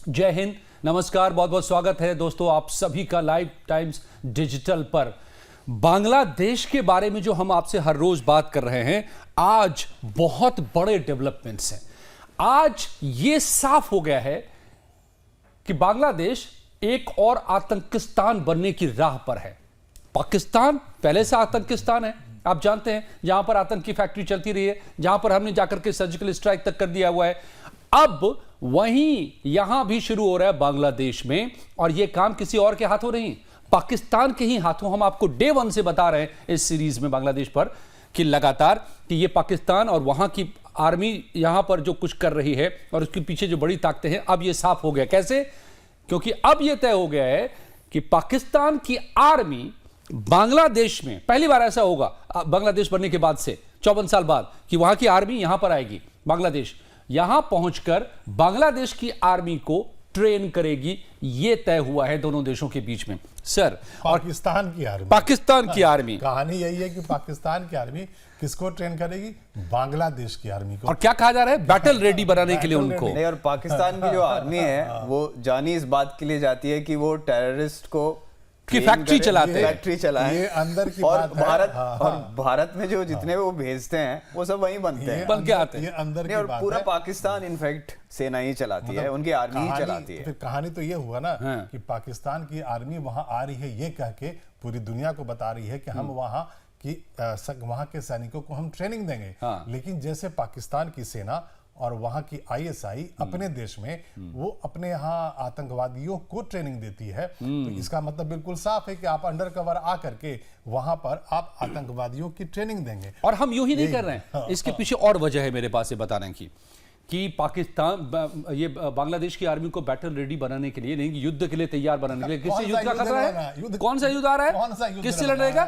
जय हिंद, नमस्कार, बहुत बहुत स्वागत है दोस्तों आप सभी का लाइव टाइम्स डिजिटल पर। बांग्लादेश के बारे में जो हम आपसे हर रोज बात कर रहे हैं, आज बहुत बड़े डेवलपमेंट्स हैं। आज ये साफ हो गया है कि बांग्लादेश एक और आतंकिस्तान बनने की राह पर है। पाकिस्तान पहले से आतंकिस्तान है, आप जानते हैं, जहां पर आतंक की फैक्ट्री चलती रही है, जहां पर हमने जाकर के सर्जिकल स्ट्राइक तक कर दिया हुआ है। अब वहीं यहां भी शुरू हो रहा है बांग्लादेश में, और यह काम किसी और के हाथों नहीं, पाकिस्तान के ही हाथों। हम आपको डे वन से बता रहे हैं इस सीरीज में बांग्लादेश पर कि लगातार कि यह पाकिस्तान और वहां की आर्मी यहां पर जो कुछ कर रही है और उसके पीछे जो बड़ी ताकतें हैं, अब यह साफ हो गया। कैसे? क्योंकि अब यह तय हो गया है कि पाकिस्तान की आर्मी बांग्लादेश में, पहली बार ऐसा होगा बांग्लादेश बनने के बाद से 54 साल बाद, कि वहां की आर्मी यहां पर आएगी, बांग्लादेश यहां पहुंचकर बांग्लादेश की आर्मी को ट्रेन करेगी। यह तय हुआ है दोनों देशों के बीच में सर। पाकिस्तान की आर्मी कहानी यही है कि पाकिस्तान की आर्मी किसको ट्रेन करेगी? बांग्लादेश की आर्मी को। और क्या कहा जा रहा है? बैटल रेडी बनाने के लिए उनको। नहीं, और पाकिस्तान की जो आर्मी है वो जानी इस बात के लिए जाती है कि वो टेररिस्ट को की फैक्ट्री चलाते हैं, फैक्ट्री चलाएं। ये अंदर की और बात है। और भारत में जो जितने वो भेजते हैं वो सब वहीं बनते हैं, बन के आते हैं। ये अंदर की और बात पूरा है। पाकिस्तान इनफैक्ट सेना ही चलाती है, उनकी आर्मी ही चलाती है। फिर कहानी तो ये हुआ ना कि पाकिस्तान की आर्मी वहां आ रही है, ये कह के पूरी दुनिया को बता रही है कि हम वहां के सैनिकों को हम ट्रेनिंग देंगे। लेकिन जैसे पाकिस्तान की सेना और वहां की आईएसआई अपने देश में वो अपने यहाँ आतंकवादियों को ट्रेनिंग देती है, तो इसका मतलब बिल्कुल साफ है कि आप अंडर कवर आ करके वहां पर आप आतंकवादियों की ट्रेनिंग देंगे। और हम यूं ही नहीं कर रहे हैं, इसके पीछे और वजह है मेरे पास ये बताने की कि पाकिस्तान ये बांग्लादेश की आर्मी को बैटल रेडी बनाने के लिए नहीं, युद्ध के लिए तैयार बनाने के लिए। किससे युद्ध का खतरा है? कौन सा युद्ध आ रहा है? किससे लड़ेगा?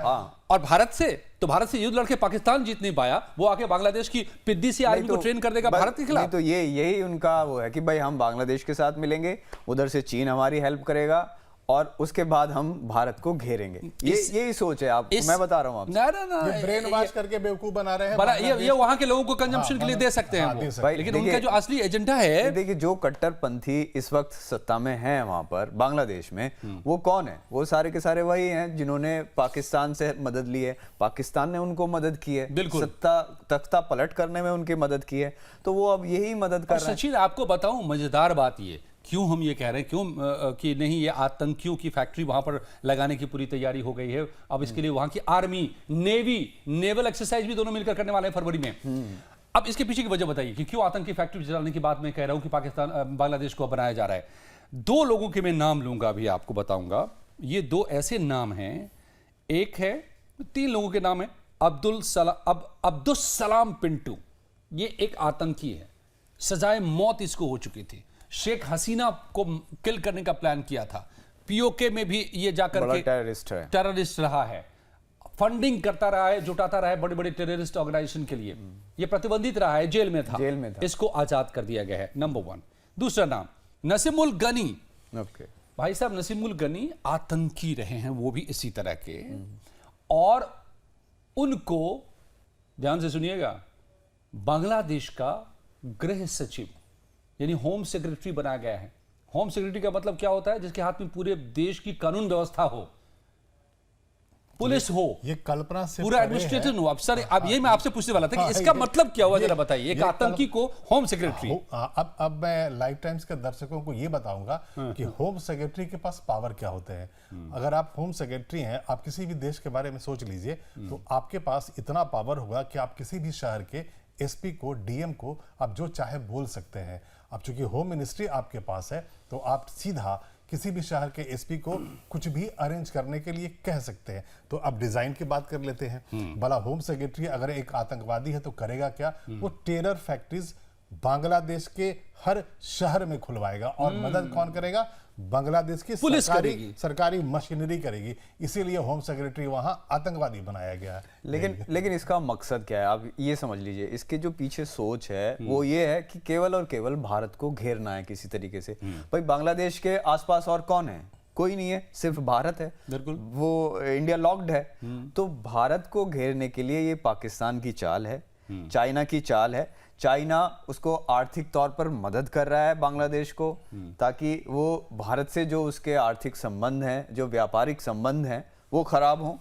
और भारत से। तो भारत से युद्ध लड़के पाकिस्तान जीत नहीं पाया, वो आके बांग्लादेश की पिद्दी सी आर्मी को ट्रेन कर देगा भारत के खिलाफ। तो यही उनका वो है कि भाई हम बांग्लादेश के साथ मिलेंगे, उधर से चीन हमारी हेल्प करेगा और उसके बाद हम भारत को घेरेंगे। यही सोच है। आप मैं बता रहा हूं आपसे। ये ब्रेन वॉश करके बेवकूफ बना रहे हैं। ये वहां के लोगों को कंजम्पशन के लिए दे सकते हैं वो, लेकिन उनका जो असली एजेंडा है, देखिए जो कट्टरपंथी इस वक्त सत्ता में है वहां पर बांग्लादेश में, वो कौन है? वो सारे के सारे वही हैं जिन्होंने पाकिस्तान से मदद ली है, पाकिस्तान ने उनको मदद की है, सत्ता तख्ता पलट करने में उनकी मदद की है, तो वो अब यही मदद कर रहे हैं। सचिन आपको बताऊं मजेदार बात ये, क्यों हम ये कह रहे हैं, क्यों कि नहीं ये आतंकियों की फैक्ट्री वहां पर लगाने की पूरी तैयारी हो गई है। अब इसके लिए वहां की आर्मी, नेवल एक्सरसाइज भी दोनों मिलकर करने वाले हैं फरवरी में। अब इसके पीछे की वजह बताइए कि क्यों आतंकी फैक्ट्री चलाने की बात मैं कह रहा हूं कि पाकिस्तान बांग्लादेश को बनाया जा रहा है। दो लोगों के मैं नाम लूंगा, अभी आपको बताऊंगा। ये दो ऐसे नाम हैं, एक है, तीन लोगों के नाम है। अब्दुल सलाम पिंटू, ये एक आतंकी है, सजाए मौत इसको हो चुकी थी। शेख हसीना को किल करने का प्लान किया था। पीओके में भी ये जाकर के टेररिस्ट रहा है, फंडिंग करता रहा है, जुटाता रहा है बड़े बड़े टेररिस्ट ऑर्गेनाइजेशन के लिए। ये प्रतिबंधित रहा है, जेल में था। इसको आजाद कर दिया गया है, नंबर 1। दूसरा नाम नसीमुल गनी। भाई साहब नसीमुल गनी आतंकी रहे हैं, वो भी इसी तरह के, और उनको ध्यान से सुनिएगा, बांग्लादेश का गृह सचिव यानी होम सेक्रेटरी बनाया गया है। होम सेक्रेटरी का मतलब क्या होता है? जिसके हाथ में पूरे देश की कानून व्यवस्था हो, पुलिस हो, ये कल्पना से पूरा एडमिनिस्ट्रेटिव हो। अब सर, अब ये मैं आपसे पूछने वाला था कि इसका मतलब क्या हुआ, जरा बताइए। एक आतंकी को होम सेक्रेटरी। अब मैं लाइव टाइम्स के दर्शकों को ये बताऊंगा कि होम सेक्रेटरी के पास पावर क्या होते हैं। अगर आप होम सेक्रेटरी हैं, आप किसी भी देश के बारे में सोच लीजिए, तो आपके पास इतना पावर होगा कि आप किसी भी शहर के एसपी को, डीएम को आप जो चाहे बोल सकते हैं। अब चूंकि होम मिनिस्ट्री आपके पास है, तो आप सीधा किसी भी शहर के एसपी को कुछ भी अरेंज करने के लिए कह सकते हैं। तो अब डिजाइन की बात कर लेते हैं। भला होम सेक्रेटरी अगर एक आतंकवादी है तो करेगा क्या? वो टेरर फैक्ट्रीज बांग्लादेश के हर शहर में खुलवाएगा, और मदद कौन करेगा? बांग्लादेश की पुलिस सरकारी मशीनरी करेगी। इसीलिए होम सेक्रेटरी वहां आतंकवादी बनाया गया है। लेकिन इसका मकसद क्या है? आप ये समझ लीजिए, इसके जो पीछे सोच है वो ये है कि केवल और केवल भारत को घेरना है किसी तरीके से। भाई बांग्लादेश के आसपास और कौन है? कोई नहीं है, सिर्फ भारत है। बिल्कुल, वो इंडिया लॉक्ड है। तो भारत को घेरने के लिए ये पाकिस्तान की चाल है, चाइना की चाल है, चाइना उसको आर्थिक तौर पर मदद कर रहा है बांग्लादेश को, ताकि वो भारत से जो उसके आर्थिक संबंध हैं, जो व्यापारिक संबंध हैं, वो खराब हों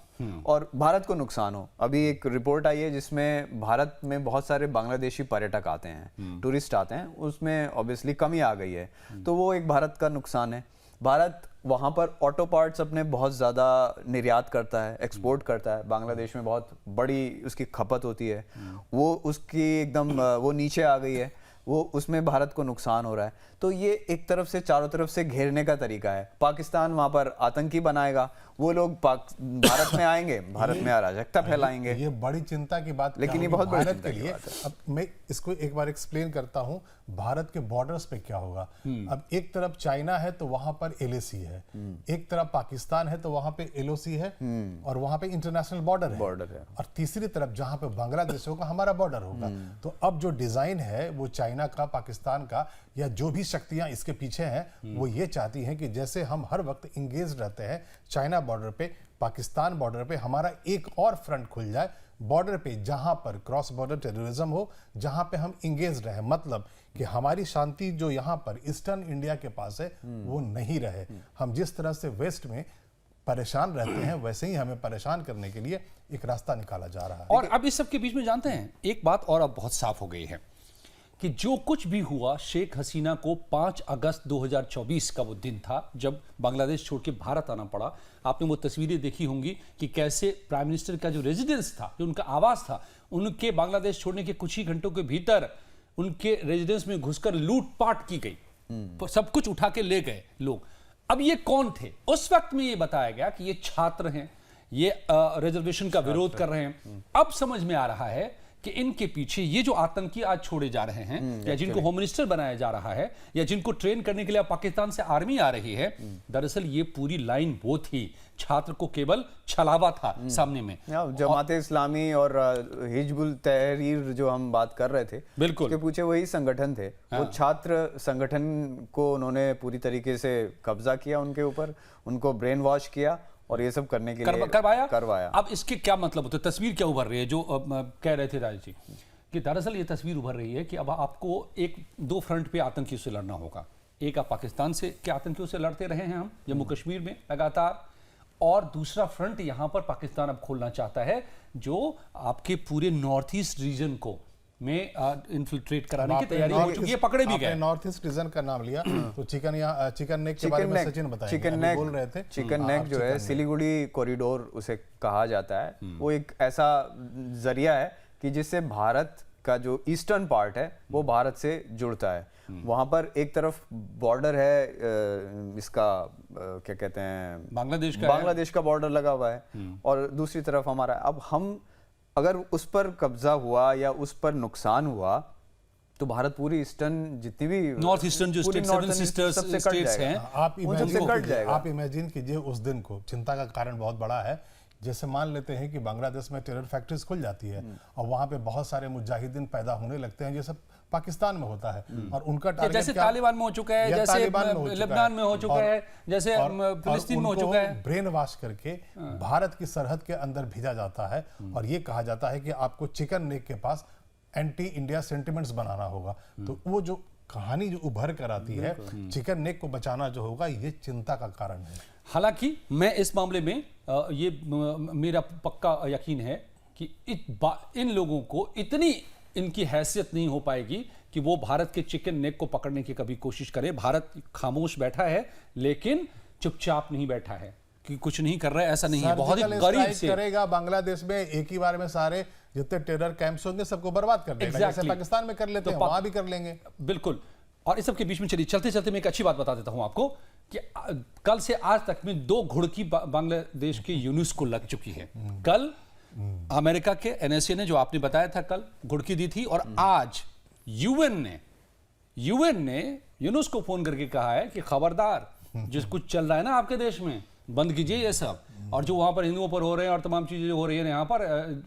और भारत को नुकसान हो। अभी एक रिपोर्ट आई है जिसमें भारत में बहुत सारे बांग्लादेशी पर्यटक आते हैं, टूरिस्ट आते हैं, उसमें ऑब्वियसली कमी आ गई है, तो वो एक भारत का नुकसान है। भारत वहाँ पर ऑटो पार्ट्स अपने बहुत ज़्यादा निर्यात करता है, एक्सपोर्ट करता है। बांग्लादेश में बहुत बड़ी उसकी खपत होती है, वो उसकी एकदम वो नीचे आ गई है, वो उसमें भारत को नुकसान हो रहा है। तो ये एक तरफ से चारों तरफ से घेरने का तरीका है। पाकिस्तान वहाँ पर आतंकी बनाएगा, वो लोग भारत में आएंगे, भारत में अराजकता फैलाएंगे। ये बड़ी चिंता की बात, लेकिन ये बहुत बड़ी भारत चिंता के की लिए। बात है। अब मैं इसको एक बार एक्सप्लेन करता हूँ, भारत के बॉर्डर्स पे क्या होगा। अब एक तरफ चाइना है तो वहां पर LAC है, एक तरफ पाकिस्तान है तो वहां पे LOC है, और वहां पे इंटरनेशनल बॉर्डर है, और तीसरी तरफ जहां पे बांग्लादेश होगा हमारा बॉर्डर होगा। तो अब जो डिजाइन है वो चाइना का, पाकिस्तान का, या जो भी शक्तियां इसके पीछे हैं, वो ये चाहती हैं कि जैसे हम हर वक्त इंगेज रहते हैं चाइना बॉर्डर पे, पाकिस्तान बॉर्डर पे हमारा एक और फ्रंट खुल जाए बॉर्डर पे, जहां पर क्रॉस बॉर्डर टेररिज्म हो, जहां पे हम इंगेज रहे, मतलब कि हमारी शांति जो यहां पर ईस्टर्न इंडिया के पास है वो नहीं रहे। हम जिस तरह से वेस्ट में परेशान रहते हैं, वैसे ही हमें परेशान करने के लिए एक रास्ता निकाला जा रहा है। और अब इस सब के बीच में जानते हैं एक बात और अब बहुत साफ हो गई है कि जो कुछ भी हुआ, शेख हसीना को 5 अगस्त 2024 का वो दिन था जब बांग्लादेश छोड़ के भारत आना पड़ा। आपने वो तस्वीरें देखी होंगी कि कैसे प्राइम मिनिस्टर का जो रेजिडेंस था, जो उनका आवास था, उनके बांग्लादेश छोड़ने के कुछ ही घंटों के भीतर उनके रेजिडेंस में घुसकर लूटपाट की गई, सब कुछ उठा के ले गए लोग। अब ये कौन थे? उस वक्त में ये बताया गया कि ये छात्र हैं, ये रिजर्वेशन का विरोध कर रहे हैं। अब समझ में आ रहा है कि इनके पीछे ये जो आतंकी आज छोड़े जा रहे हैं, या जिनको होम मिनिस्टर बनाया जा रहा है, या जिनको ट्रेन करने के लिए पाकिस्तान से आर्मी आ रही है, दरअसल ये पूरी लाइन वो थी, छात्र को केवल छलावा था सामने में। जमाते इस्लामी और हिजबुल तहरीर जो हम बात कर रहे थे, बिल्कुल उसके पीछे वही संगठन थे। वो छात्र संगठन को उन्होंने पूरी तरीके से कब्जा किया उनके ऊपर, उनको ब्रेन वॉश किया और ये सब करने के लिए करवाया। अब इसके क्या मतलब होते, तस्वीर क्या उभर रही है? जो कह रहे थे राज जी कि दरअसल ये तस्वीर उभर रही है कि अब आपको एक दो फ्रंट पे आतंकियों से लड़ना होगा। एक आप पाकिस्तान से के आतंकियों से लड़ते रहे हैं हम जम्मू कश्मीर में लगातार, और दूसरा फ्रंट यहां पर पाकिस्तान अब खोलना चाहता है जो आपके पूरे नॉर्थ ईस्ट रीजन को में इन्फिल्ट्रेट कराने की तैयारी हो चुकी है, पकड़े भी गए। नॉर्थ ईस्ट रीजन का नाम लिया तो चिकन नेक के बारे में सचिन बताएंगे। चिकन नेक बोल रहे थे, चिकन नेक जो है सिलीगुड़ी कॉरिडोर उसे कहा जाता है। वो एक ऐसा जरिया है कि जिससे भारत का जो ईस्टर्न पार्ट है वो भारत से जुड़ता है। वहां पर एक तरफ बॉर्डर है इसका क्या कहते हैं, बांग्लादेश का बॉर्डर लगा हुआ है, और दूसरी तरफ हमारा। अब हम अगर उस पर कब्जा हुआ या उस पर नुकसान हुआ तो भारत पूरी ईस्टर्न जितनी भी नॉर्थ ईस्टर्न जो स्टेट्स हैं, आप इमेजिन कीजिए उस दिन को। चिंता का कारण बहुत बड़ा है। जैसे मान लेते हैं कि बांग्लादेश में टेरर फैक्ट्रीज खुल जाती है और वहां पे बहुत सारे मुजाहिदीन पैदा होने लगते हैं, जैसे पाकिस्तान में होता है, और उनका टारगेट जैसे तालिबान में हो चुका है, जैसे लेबनान में हो चुका है, जैसे फिलिस्तीन में हो चुका है। ब्रेन वॉश करके भारत की सरहद के अंदर भेजा जाता है और ये कहा जाता है कि आपको चिकन नेक के पास एंटी इंडिया सेंटिमेंट्स बनाना होगा। तो वो जो कहानी जो उभर कर आती है, चिकन नेक को बचाना जो होगा, ये चिंता का कारण है। हालांकि मैं इस मामले में ये मेरा पक्का यकीन है कि इन लोगों को इतनी इनकी हैसियत नहीं हो पाएगी कि वो भारत के चिकन नेक को पकड़ने की कभी कोशिश करे। भारत खामोश बैठा है, लेकिन चुपचाप नहीं बैठा है कि कुछ नहीं कर रहा है, ऐसा नहीं है। बहुत ही करीब से करेगा बांग्लादेश में, एक ही बार में सारे जितने टेरर कैंप्स होंगे सबको बर्बाद कर देगा। जैसे पाकिस्तान में कर लेते हैं, वहां भी कर लेंगे। बिल्कुल। और इस सब के बीच में चलिए चलते चलते मैं एक अच्छी बात बता देता हूं आपको कि कल से आज तक में 2 घुड़की बांग्लादेश के यूनुस को लग चुकी है। कल अमेरिका के NSA ने, जो आपने बताया था, कल घुड़की दी थी, और आज यूएन ने यूनुस को फोन करके कहा है कि खबरदार, जिस कुछ चल रहा है ना आपके देश में, बंद कीजिए ये सब। और जो वहां पर हिंदुओं पर हो रहे हैं और तमाम चीजें जो हो रही है यहाँ पर,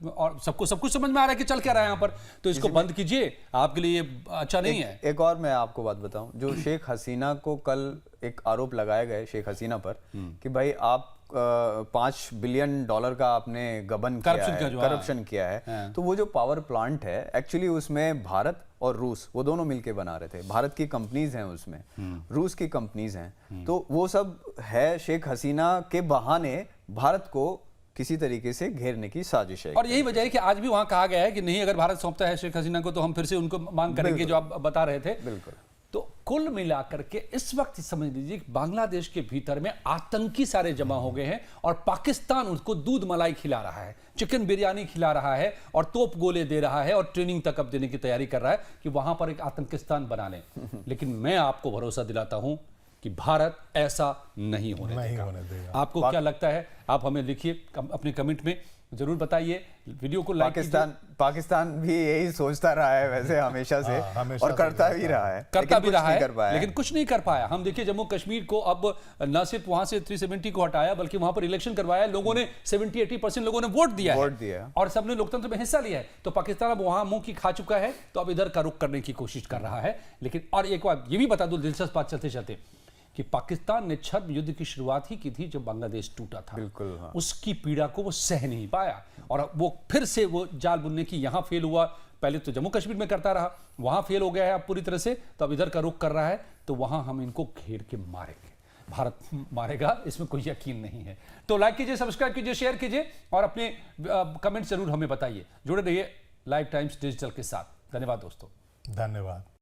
और सबको सब कुछ समझ में आ रहा है कि चल क्या रहा है यहाँ पर, तो इसको बंद कीजिए, आपके लिए अच्छा नहीं है। एक और मैं आपको बात बताऊं, जो शेख हसीना को कल एक आरोप लगाया गया शेख हसीना पर कि भाई आप $5 बिलियन का आपने गबन किया है, करप्शन किया है। तो वो जो पावर प्लांट है, एक्चुअली उसमें भारत और रूस, वो दोनों मिलके बना रहे थे। भारत की कंपनीज हैं उसमें, रूस की कंपनीज हैं, तो वो सब है शेख हसीना के बहाने भारत को किसी तरीके से घेरने की साजिश है। और यही वजह है कि आज भी वहां कहा गया है कि नहीं, अगर भारत सौंपता है शेख हसीना को तो हम फिर से उनको मांग करेंगे, जो आप बता रहे थे। बिल्कुल। तो कुल मिलाकर के इस वक्त समझ लीजिए कि बांग्लादेश के भीतर में आतंकी सारे जमा हो गए हैं और पाकिस्तान उनको दूध मलाई खिला रहा है, चिकन बिरयानी खिला रहा है और तोप गोले दे रहा है और ट्रेनिंग तक अब देने की तैयारी कर रहा है कि वहां पर एक आतंकिस्तान बना लें। लेकिन मैं आपको भरोसा दिलाता हूं कि भारत ऐसा नहीं होने देगा। आपको क्या लगता है? आप हमें लिखिए अपने कमेंट में, जरूर बताइए, वीडियो को लाइक कीजिए। पाकिस्तान भी यही सोचता रहा है वैसे हमेशा से, और करता भी रहा है, लेकिन कुछ नहीं कर पाया। हम देखिए जम्मू कश्मीर को अब न सिर्फ वहां से 370 को हटाया, बल्कि वहां पर इलेक्शन करवाया, लोगों ने 70-80% लोगों ने वोट दिया है और सबने लोकतंत्र में हिस्सा लिया है। तो पाकिस्तान अब वहां मुंह की खा चुका है, तो अब इधर का रुख करने की कोशिश कर रहा है। लेकिन और एक बात ये भी बता दूं, दिलचस्प बात चलते चलते, कि पाकिस्तान ने छद्म युद्ध की शुरुआत ही की थी जब बांग्लादेश टूटा था। बिल्कुल, हाँ। उसकी पीड़ा को वो सह नहीं पाया और वो फिर से वो जाल बुनने की यहां फेल हुआ। पहले तो जम्मू कश्मीर में करता रहा, वहां फेल हो गया है अब पूरी तरह से, तो अब इधर का रुख कर रहा है। तो वहां हम इनको घेर के मारेंगे, भारत मारेगा, इसमें कोई यकीन नहीं है। तो लाइक कीजिए, सब्सक्राइब कीजिए, शेयर कीजिए और अपने कमेंट जरूर हमें बताइए। जुड़े रहिए लाइव टाइम्स डिजिटल के साथ। धन्यवाद दोस्तों। धन्यवाद।